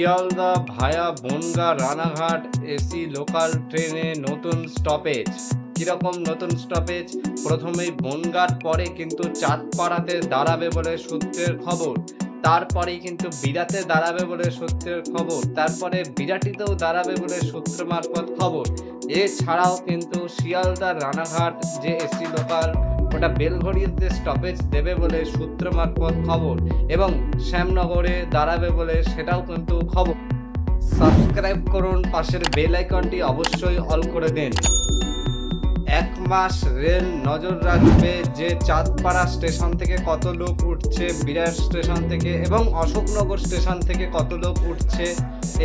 শিয়ালদা ভায়া Bongaon Ranaghat AC local ট্রেনে নতুন stoppage. কিরকম নতুন স্টপেজ? প্রথমেই বনগাঁর পরে কিন্তু চাঁদপাড়াতে দাঁড়াবে বলে সূত্রের খবর, তারপরেই কিন্তু বিরাতে দাঁড়াবে বলে সূত্রের খবর, তারপরে বিরাটিতেও দাঁড়াবে বলে সূত্র মারফত খবর। এছাড়াও কিন্তু শিয়ালদা রানাঘাট যে এসি লোকাল ওটা বেলঘড়িয়াতে স্টপেজ দেবে বলে সূত্র মারফত খবর, এবং শ্যামনগরে দাঁড়াবে বলে সেটাও কিন্তু খবর। সাবস্ক্রাইব করুন, পাশের বেল আইকনটি অবশ্যই অল করে দিন। 1 মাস রেল নজর রাখবে যে চাঁদপাড়া স্টেশন থেকে কত লোক উঠছে, বিরাট স্টেশন থেকে এবং অশোকনগর স্টেশন থেকে কত লোক উঠছে,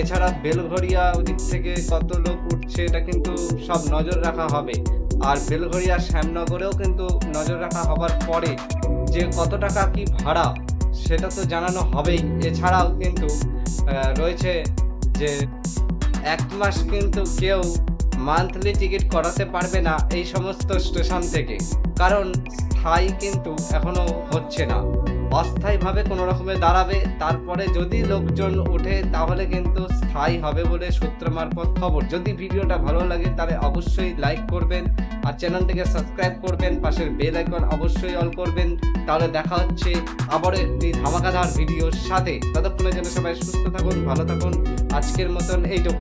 এছাড়া বেলঘড়িয়া ওদিক থেকে কত লোক উঠছে, এটা কিন্তু সব নজর রাখা হবে। আর বেলঘড়িয়া শ্যামনগরেও কিন্তু নজর রাখা হবার পরে যে কত টাকা কি ভাড়া সেটা তো জানানো হবেই। এছাড়াও কিন্তু রয়েছে যে 1 মাস কিন্তু কেউ মান্থলি টিকিট করাতে পারবে না এই সমস্ত স্টেশন থেকে, কারণ স্থায়ী কিন্তু এখনো হচ্ছে না। অস্থায়ীভাবে কোনো রকমে দাঁড়াবে, তারপরে যদি লোকজন ওঠে তাহলে কিন্তু স্থায়ী হবে বলে সূত্র মারফত খবর। যদি ভিডিওটা ভালো লাগে তাহলে অবশ্যই লাইক করবেন আর চ্যানেলটিকে সাবস্ক্রাইব করবেন, পাশের বেল আইকন অবশ্যই অল করবেন। তাহলে দেখা হচ্ছে আবারও একটি ধামাকাদার ভিডিওর সাথে। ততক্ষণের জন্য সবাই সুস্থ থাকুন, ভালো থাকুন। আজকের মতন এইটুকু।